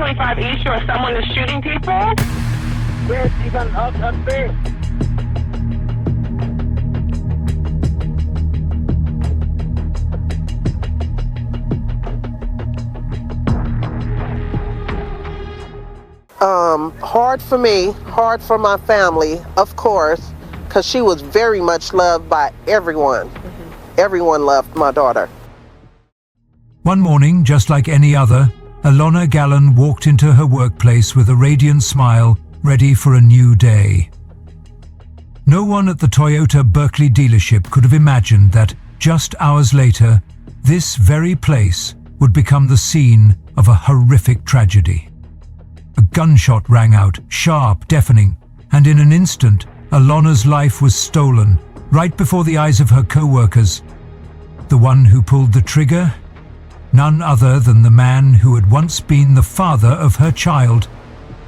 225 East Shore, someone is shooting people? Yes, he's upstairs. Hard for me, hard for my family, of course, because she was very much loved by everyone. Everyone loved my daughter. One morning, just like any other, Alonna Gallon walked into her workplace with a radiant smile, ready for a new day. No one at the Toyota Berkeley dealership could have imagined that, just hours later, this very place would become the scene of a horrific tragedy. A gunshot rang out, sharp, deafening, and in an instant, Alonna's life was stolen, right before the eyes of her co-workers. The one who pulled the trigger? None other than the man who had once been the father of her child.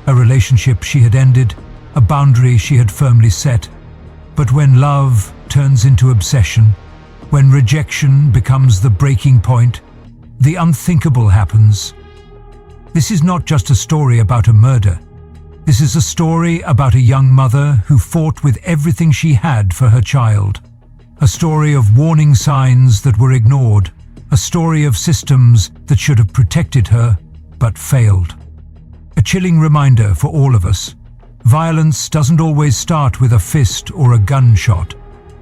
A relationship she had ended, a boundary she had firmly set. But when love turns into obsession, when rejection becomes the breaking point, the unthinkable happens. This is not just a story about a murder. This is a story about a young mother who fought with everything she had for her child. A story of warning signs that were ignored. A story of systems that should have protected her, but failed. A chilling reminder for all of us. Violence doesn't always start with a fist or a gunshot.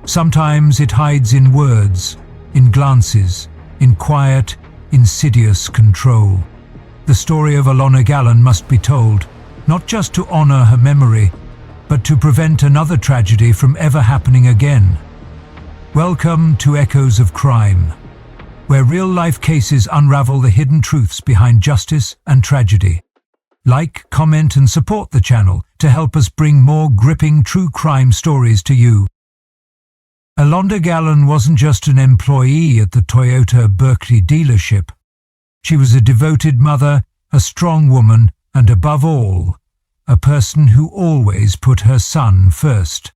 Sometimes it hides in words, in glances, in quiet, insidious control. The story of Alonna Gallon must be told, not just to honor her memory, but to prevent another tragedy from ever happening again. Welcome to Echoes of Crime, where real-life cases unravel the hidden truths behind justice and tragedy. Like, comment, and support the channel to help us bring more gripping true crime stories to you. Alonna Gallon wasn't just an employee at the Toyota Berkeley dealership. She was a devoted mother, a strong woman, and above all, a person who always put her son first.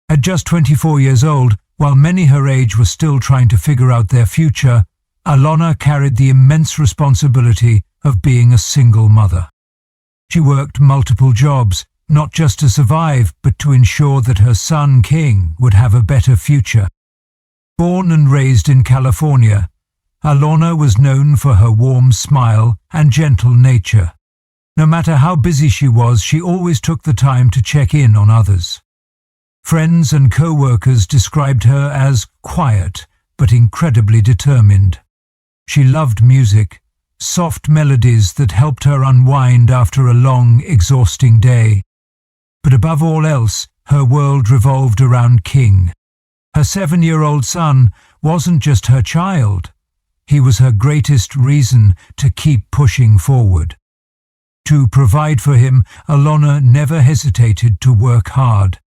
At just 24 years old, while many her age were still trying to figure out their future, Alonna carried the immense responsibility of being a single mother. She worked multiple jobs, not just to survive, but to ensure that her son, King, would have a better future. Born and raised in California, Alonna was known for her warm smile and gentle nature. No matter how busy she was, she always took the time to check in on others. Friends and co-workers described her as quiet, but incredibly determined. She loved music, soft melodies that helped her unwind after a long, exhausting day. But above all else, her world revolved around King. Her 7-year-old son wasn't just her child. He was her greatest reason to keep pushing forward. To provide for him, Alonna never hesitated to work hard.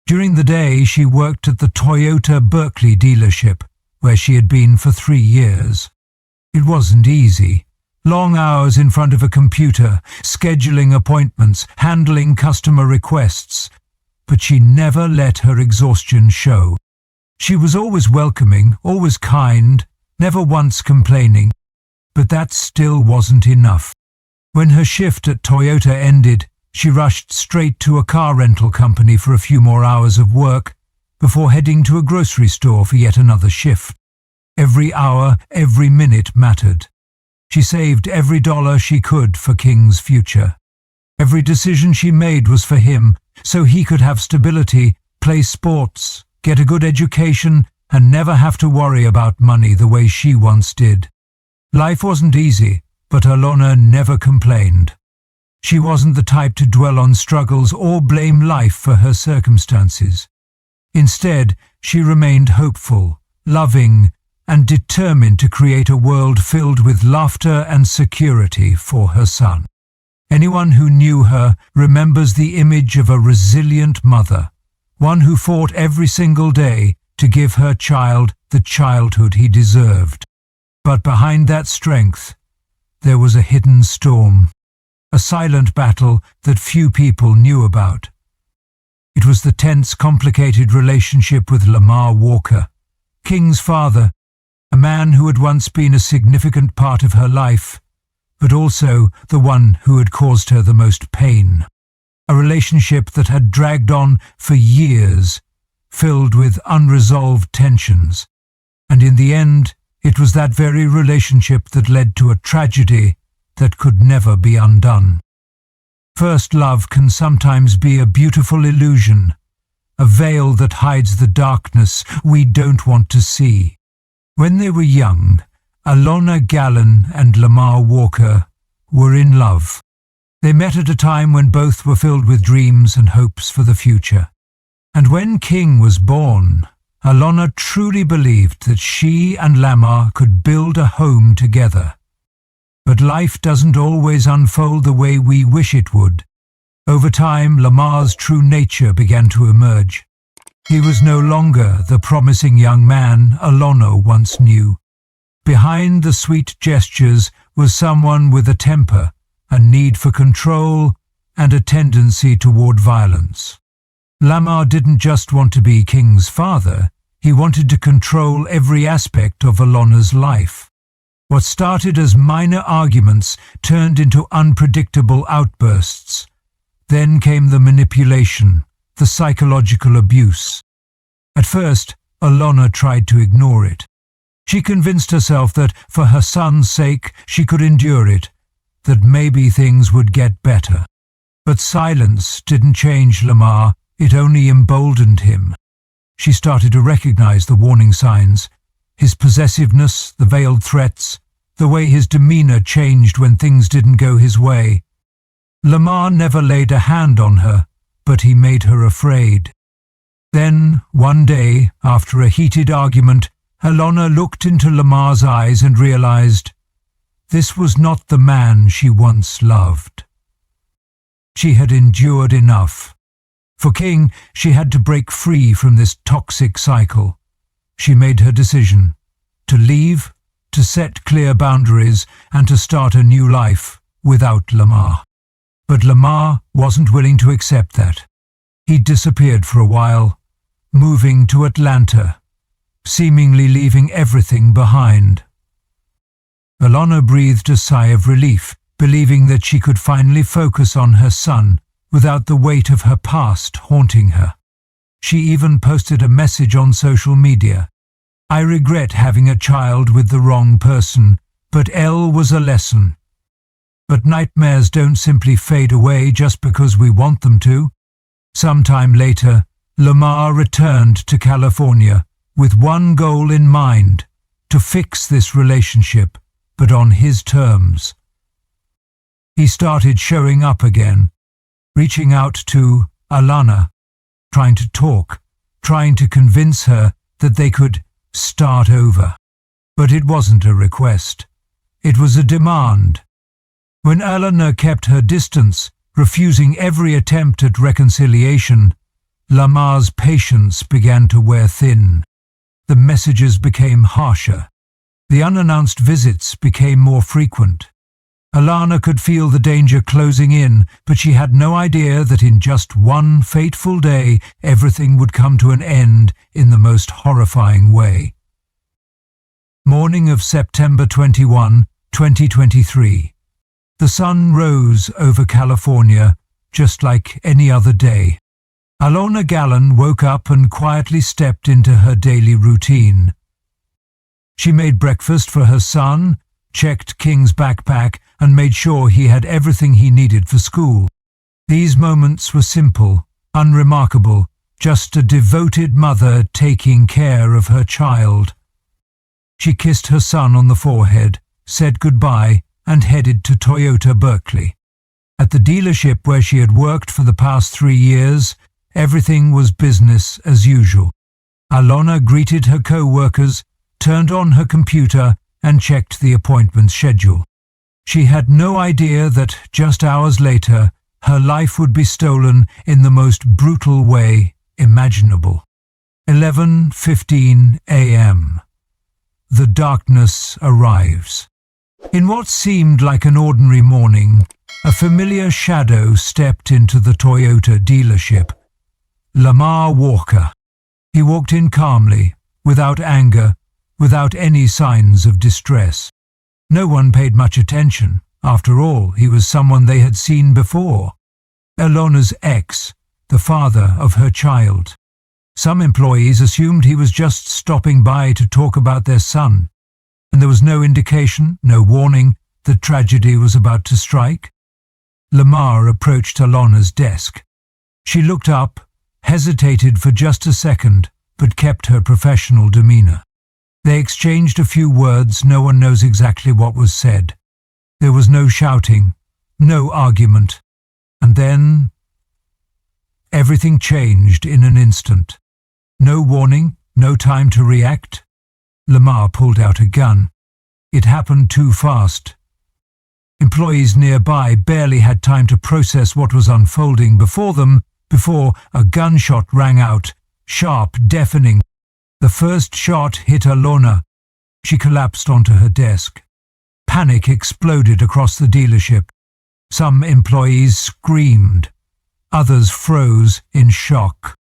During the day, she worked at the Toyota Berkeley dealership, where she had been for 3 years. It wasn't easy. Long hours in front of a computer, scheduling appointments, handling customer requests. But she never let her exhaustion show. She was always welcoming, always kind, never once complaining. But that still wasn't enough. When her shift at Toyota ended, she rushed straight to a car rental company for a few more hours of work before heading to a grocery store for yet another shift. Every hour, every minute mattered. She saved every dollar she could for King's future. Every decision she made was for him, so he could have stability, play sports, get a good education, and never have to worry about money the way she once did. Life wasn't easy, but Alonna never complained. She wasn't the type to dwell on struggles or blame life for her circumstances. Instead, she remained hopeful, loving, and determined to create a world filled with laughter and security for her son. Anyone who knew her remembers the image of a resilient mother, one who fought every single day to give her child the childhood he deserved. But behind that strength, there was a hidden storm, a silent battle that few people knew about. It was the tense, complicated relationship with Lamar Walker, King's father, a man who had once been a significant part of her life, but also the one who had caused her the most pain. A relationship that had dragged on for years, filled with unresolved tensions. And in the end, it was that very relationship that led to a tragedy that could never be undone. First love can sometimes be a beautiful illusion, a veil that hides the darkness we don't want to see. When they were young, Alonna Gallon and Lamar Walker were in love. They met at a time when both were filled with dreams and hopes for the future. And when King was born, Alonna truly believed that she and Lamar could build a home together. But life doesn't always unfold the way we wish it would. Over time, Lamar's true nature began to emerge. He was no longer the promising young man Alonna once knew. Behind the sweet gestures was someone with a temper, a need for control, and a tendency toward violence. Lamar didn't just want to be King's father, he wanted to control every aspect of Alonna's life. What started as minor arguments turned into unpredictable outbursts. Then came the manipulation, the psychological abuse. At first, Alonna tried to ignore it. She convinced herself that for her son's sake she could endure it, that maybe things would get better. But silence didn't change Lamar, it only emboldened him. She started to recognize the warning signs, his possessiveness, the veiled threats, the way his demeanor changed when things didn't go his way. Lamar never laid a hand on her, but he made her afraid. Then, one day, after a heated argument, Alonna looked into Lamar's eyes and realized this was not the man she once loved. She had endured enough. For King, she had to break free from this toxic cycle. She made her decision to leave, to set clear boundaries, and to start a new life without Lamar. But Lamar wasn't willing to accept that. He disappeared for a while, moving to Atlanta, seemingly leaving everything behind. Alonna breathed a sigh of relief, believing that she could finally focus on her son without the weight of her past haunting her. She even posted a message on social media. "I regret having a child with the wrong person, but Elle was a lesson." But nightmares don't simply fade away just because we want them to. Sometime later, Lamar returned to California with one goal in mind: to fix this relationship, but on his terms. He started showing up again, reaching out to Alonna, trying to talk, trying to convince her that they could start over. But it wasn't a request. It was a demand. When Alonna kept her distance, refusing every attempt at reconciliation, Lamar's patience began to wear thin. The messages became harsher. The unannounced visits became more frequent. Alonna could feel the danger closing in, but she had no idea that in just one fateful day everything would come to an end in the most horrifying way. Morning of September 21, 2023. The sun rose over California just like any other day. Alonna Gallon woke up and quietly stepped into her daily routine. She made breakfast for her son, checked King's backpack, and made sure he had everything he needed for school. These moments were simple, unremarkable, just a devoted mother taking care of her child. She kissed her son on the forehead, said goodbye, and headed to Toyota Berkeley. At the dealership where she had worked for the past 3 years, everything was business as usual. Alonna greeted her co-workers, turned on her computer, and checked the appointment schedule. She had no idea that just hours later, her life would be stolen in the most brutal way imaginable. 11:15 a.m. The darkness arrives. In what seemed like an ordinary morning, a familiar shadow stepped into the Toyota dealership. Lamar Walker. He walked in calmly, without anger, without any signs of distress. No one paid much attention. After all, he was someone they had seen before. Alonna's ex, the father of her child. Some employees assumed he was just stopping by to talk about their son, and there was no indication, no warning, that tragedy was about to strike. Lamar approached Alonna's desk. She looked up, hesitated for just a second, but kept her professional demeanor. They exchanged a few words. No one knows exactly what was said. There was no shouting, no argument. And then everything changed in an instant. No warning, no time to react. Lamar pulled out a gun. It happened too fast. Employees nearby barely had time to process what was unfolding before them before a gunshot rang out, sharp, deafening. The first shot hit Alonna. She collapsed onto her desk. Panic exploded across the dealership. Some employees screamed. Others froze in shock.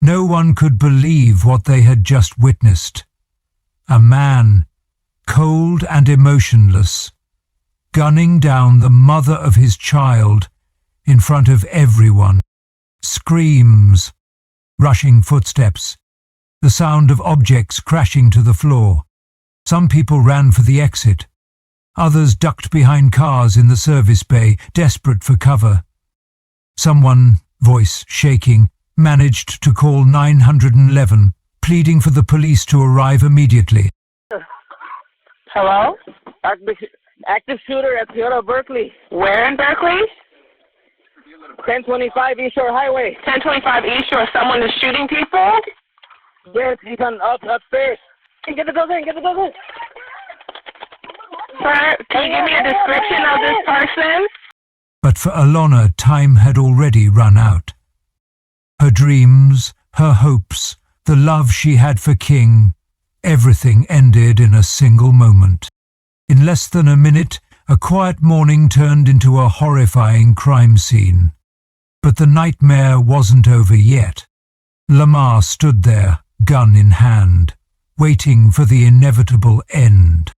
No one could believe what they had just witnessed. A man, cold and emotionless, gunning down the mother of his child in front of everyone. Screams, rushing footsteps, the sound of objects crashing to the floor. Some people ran for the exit. Others ducked behind cars in the service bay, desperate for cover. Someone, voice shaking, managed to call 911, pleading for the police to arrive immediately. Hello? Active shooter at Toyota Berkeley. Where in Berkeley? 1025 East Shore Highway. 1025 East Shore. Someone is shooting people? Yes, he's upstairs. Get the building, get the building. Sir, can you give me a description of this person? But for Alonna, time had already run out. Her dreams, her hopes, the love she had for King, everything ended in a single moment. In less than a minute, a quiet morning turned into a horrifying crime scene. But the nightmare wasn't over yet. Lamar stood there, gun in hand, waiting for the inevitable end.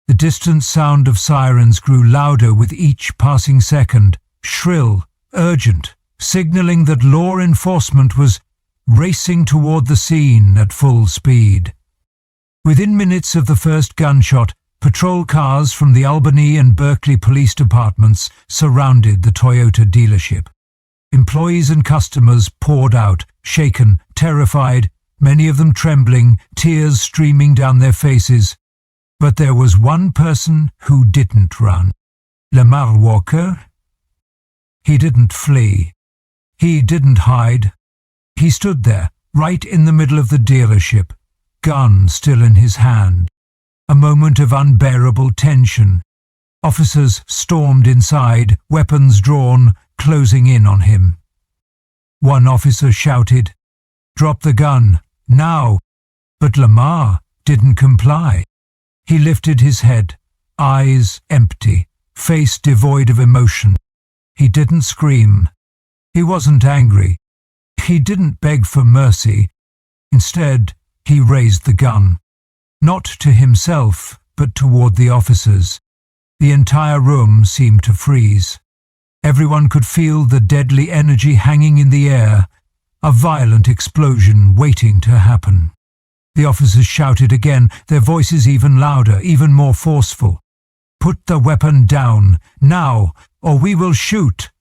The distant sound of sirens grew louder with each passing second, shrill, urgent, signaling that law enforcement was racing toward the scene at full speed. Within minutes of the first gunshot, patrol cars from the Albany and Berkeley police departments surrounded the Toyota dealership. Employees and customers poured out, shaken, terrified, many of them trembling, tears streaming down their faces. But there was one person who didn't run. Lamar Walker. He didn't flee. He didn't hide. He stood there, right in the middle of the dealership, gun still in his hand. A moment of unbearable tension. Officers stormed inside, weapons drawn, closing in on him. One officer shouted, "Drop the gun, now!" But Lamar didn't comply. He lifted his head, eyes empty, face devoid of emotion. He didn't scream. He wasn't angry. He didn't beg for mercy. Instead, he raised the gun. Not to himself, but toward the officers. The entire room seemed to freeze. Everyone could feel the deadly energy hanging in the air, a violent explosion waiting to happen. The officers shouted again, their voices even louder, even more forceful. "Put the weapon down, now, or we will shoot."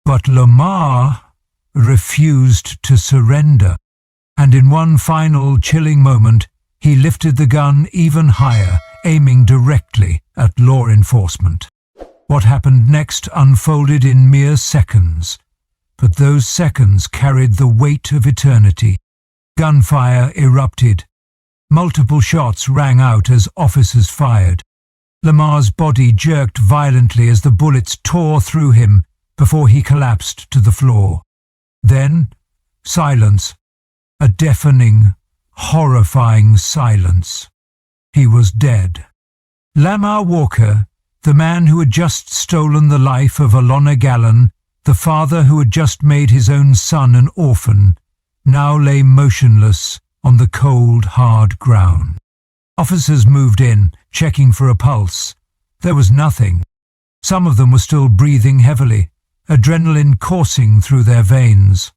But Lamar refused to surrender, and in one final chilling moment, he lifted the gun even higher, aiming directly at law enforcement. What happened next unfolded in mere seconds, but those seconds carried the weight of eternity. Gunfire erupted. Multiple shots rang out as officers fired. Lamar's body jerked violently as the bullets tore through him before he collapsed to the floor. Then, silence. A deafening, horrifying silence. He was dead. Lamar Walker, the man who had just stolen the life of Alonna Gallon, the father who had just made his own son an orphan, now lay motionless on the cold, hard ground. Officers moved in, checking for a pulse. There was nothing. Some of them were still breathing heavily, adrenaline coursing through their veins.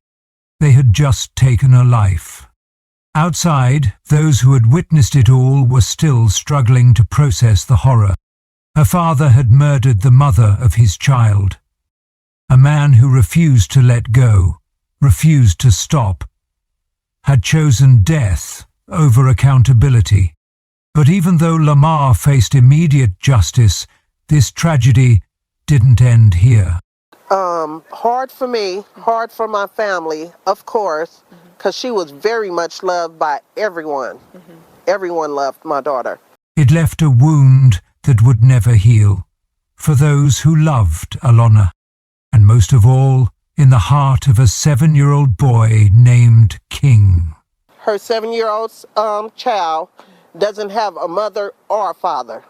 They had just taken a life. Outside, those who had witnessed it all were still struggling to process the horror. Her father had murdered the mother of his child. A man who refused to let go, refused to stop, had chosen death over accountability. But even though Lamar faced immediate justice, this tragedy didn't end here. Hard for me, hard for my family, of course, because she was very much loved by everyone. Everyone loved my daughter. It left a wound that would never heal for those who loved Alonna, and most of all, in the heart of a 7-year-old boy named King. Her 7-year-old child doesn't have a mother or a father,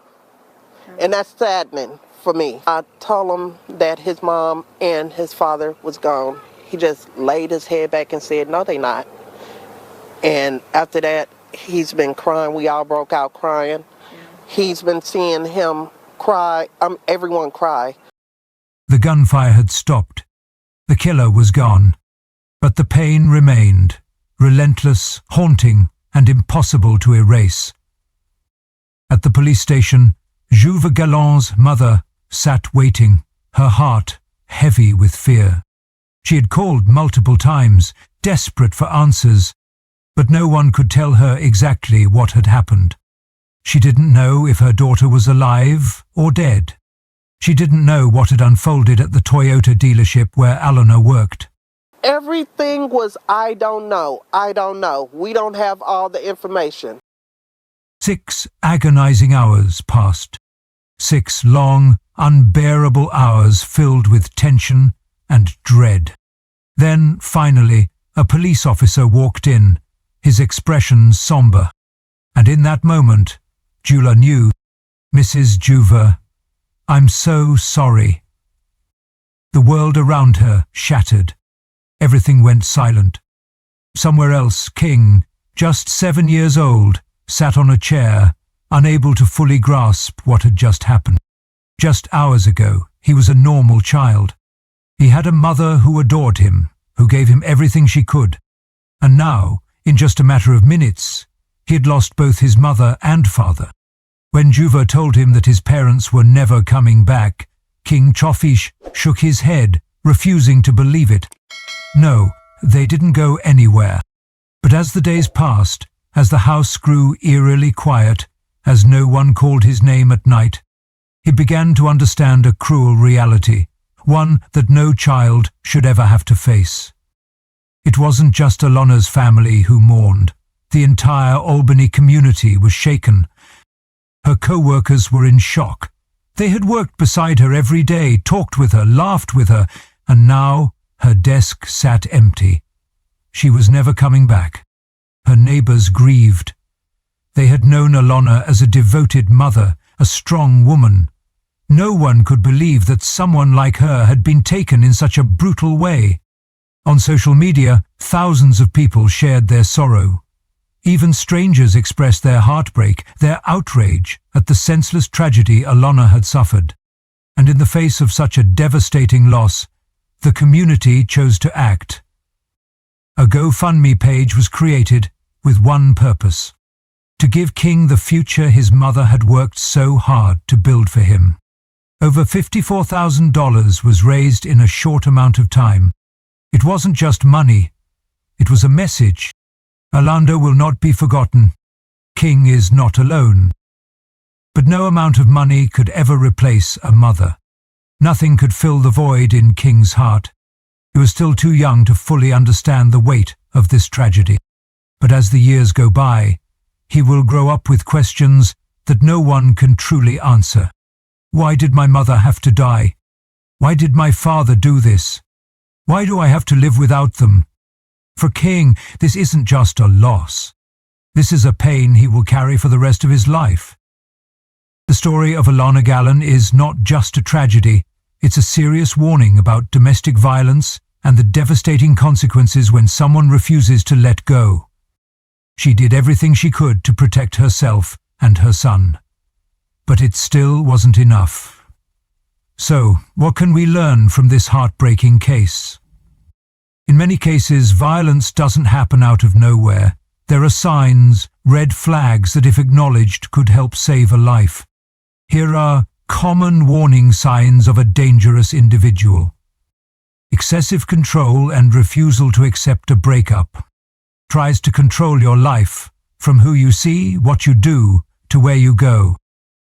and that's saddening for me. I told him that his mom and his father was gone. He just laid his head back and said, no, they not. And after that, he's been crying. We all broke out crying. He's been seeing him cry, everyone cry. The gunfire had stopped. The killer was gone. But the pain remained, relentless, haunting, and impossible to erase. At the police station, Juve Gallon's mother sat waiting, her heart heavy with fear. She had called multiple times, desperate for answers, but no one could tell her exactly what had happened. She didn't know if her daughter was alive or dead. She didn't know what had unfolded at the Toyota dealership where Alonna worked. Everything was, I don't know. We don't have all the information. 6 agonizing hours passed. 6 long, unbearable hours filled with tension and dread. Then, finally, a police officer walked in, his expression somber. And in that moment, Jula knew, Mrs. Juve, I'm so sorry. The world around her shattered. Everything went silent. Somewhere else, King, just 7 years old, sat on a chair, unable to fully grasp what had just happened. Just hours ago, he was a normal child. He had a mother who adored him, who gave him everything she could. And now, in just a matter of minutes, he had lost both his mother and father. When Juve told him that his parents were never coming back, King Chofish shook his head, refusing to believe it. No, they didn't go anywhere. But as the days passed, as the house grew eerily quiet, as no one called his name at night, he began to understand a cruel reality, one that no child should ever have to face. It wasn't just Alonna's family who mourned. The entire Albany community was shaken. Her co-workers were in shock. They had worked beside her every day, talked with her, laughed with her, and now her desk sat empty. She was never coming back. Her neighbors grieved. They had known Alonna as a devoted mother, a strong woman. No one could believe that someone like her had been taken in such a brutal way. On social media, thousands of people shared their sorrow. Even strangers expressed their heartbreak, their outrage at the senseless tragedy Alonna had suffered. And in the face of such a devastating loss, the community chose to act. A GoFundMe page was created with one purpose: to give King the future his mother had worked so hard to build for him. Over $54,000 was raised in a short amount of time. It wasn't just money, it was a message. Alonna will not be forgotten. King is not alone. But no amount of money could ever replace a mother. Nothing could fill the void in King's heart. He was still too young to fully understand the weight of this tragedy. But as the years go by, he will grow up with questions that no one can truly answer. Why did my mother have to die? Why did my father do this? Why do I have to live without them? For King, this isn't just a loss. This is a pain he will carry for the rest of his life. The story of Alonna Gallon is not just a tragedy, it's a serious warning about domestic violence and the devastating consequences when someone refuses to let go. She did everything she could to protect herself and her son. but it still wasn't enough. So, what can we learn from this heartbreaking case? In many cases, violence doesn't happen out of nowhere. There are signs, red flags that if acknowledged could help save a life. Here are common warning signs of a dangerous individual. Excessive control and refusal to accept a breakup. Tries to control your life, from who you see, what you do, to where you go.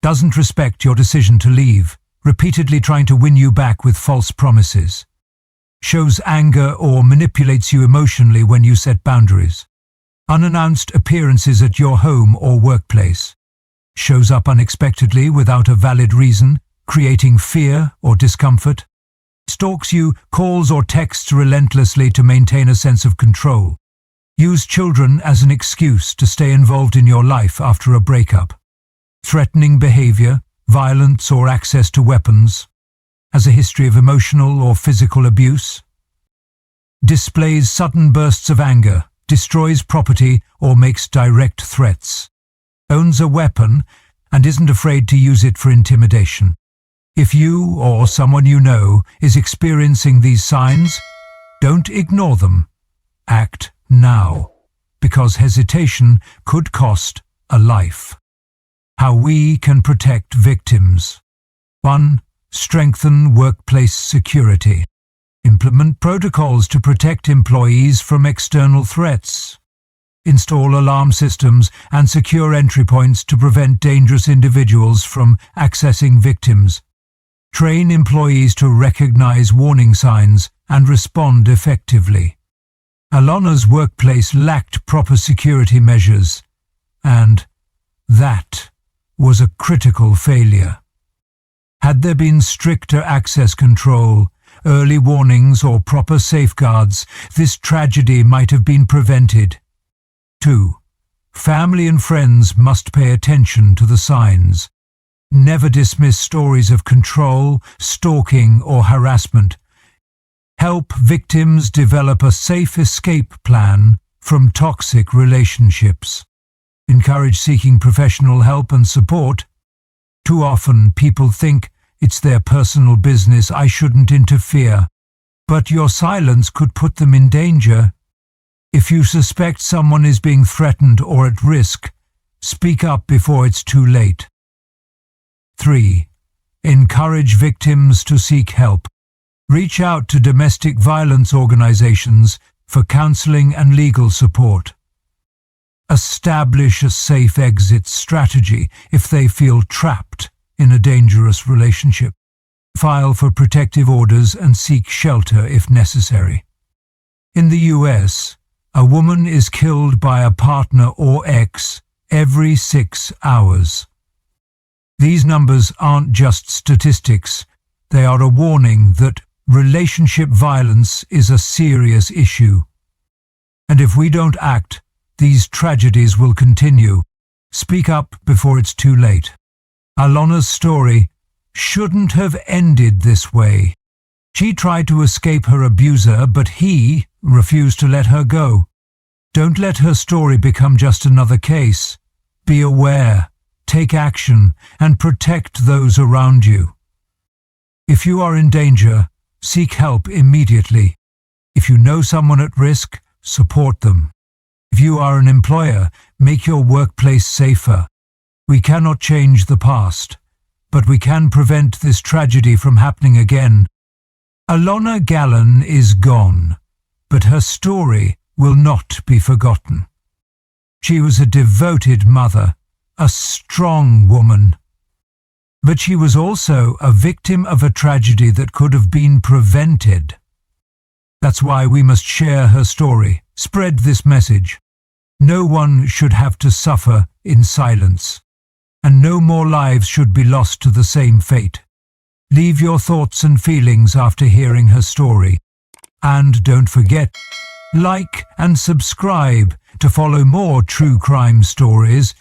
Doesn't respect your decision to leave, repeatedly trying to win you back with false promises. Shows anger or manipulates you emotionally when you set boundaries. Unannounced appearances at your home or workplace. Shows up unexpectedly without a valid reason, creating fear or discomfort. Stalks you, calls or texts relentlessly to maintain a sense of control. Use children as an excuse to stay involved in your life after a breakup. Threatening behavior, violence or access to weapons. Has a history of emotional or physical abuse. Displays sudden bursts of anger, destroys property or makes direct threats. Owns a weapon and isn't afraid to use it for intimidation. If you or someone you know is experiencing these signs, don't ignore them. Act now, because hesitation could cost a life. How we can protect victims. 1. Strengthen workplace security. Implement protocols to protect employees from external threats. Install alarm systems and secure entry points to prevent dangerous individuals from accessing victims. Train employees to recognize warning signs and respond effectively. Alonna's workplace lacked proper security measures, and that was a critical failure. Had there been stricter access control, early warnings or proper safeguards, this tragedy might have been prevented. 2. Family and friends must pay attention to the signs. Never dismiss stories of control, stalking or harassment. Help victims develop a safe escape plan from toxic relationships. Encourage seeking professional help and support. Too often people think it's their personal business, I shouldn't interfere. But your silence could put them in danger. If you suspect someone is being threatened or at risk, speak up before it's too late. 3. Encourage victims to seek help. Reach out to domestic violence organizations for counseling and legal support. Establish a safe exit strategy if they feel trapped in a dangerous relationship. File for protective orders and seek shelter if necessary. In the US, a woman is killed by a partner or ex every 6 hours. These numbers aren't just statistics, they are a warning that relationship violence is a serious issue. And if we don't act, these tragedies will continue. Speak up before it's too late. Alonna's story shouldn't have ended this way. She tried to escape her abuser, but he refused to let her go. Don't let her story become just another case. Be aware, take action, and protect those around you. If you are in danger, seek help immediately. If you know someone at risk, support them. If you are an employer, make your workplace safer. We cannot change the past, but we can prevent this tragedy from happening again. Alonna Gallon is gone, but her story will not be forgotten. She was a devoted mother, a strong woman. But she was also a victim of a tragedy that could have been prevented. That's why we must share her story, spread this message. No one should have to suffer in silence, and no more lives should be lost to the same fate. Leave your thoughts and feelings after hearing her story. And don't forget, like and subscribe to follow more true crime stories.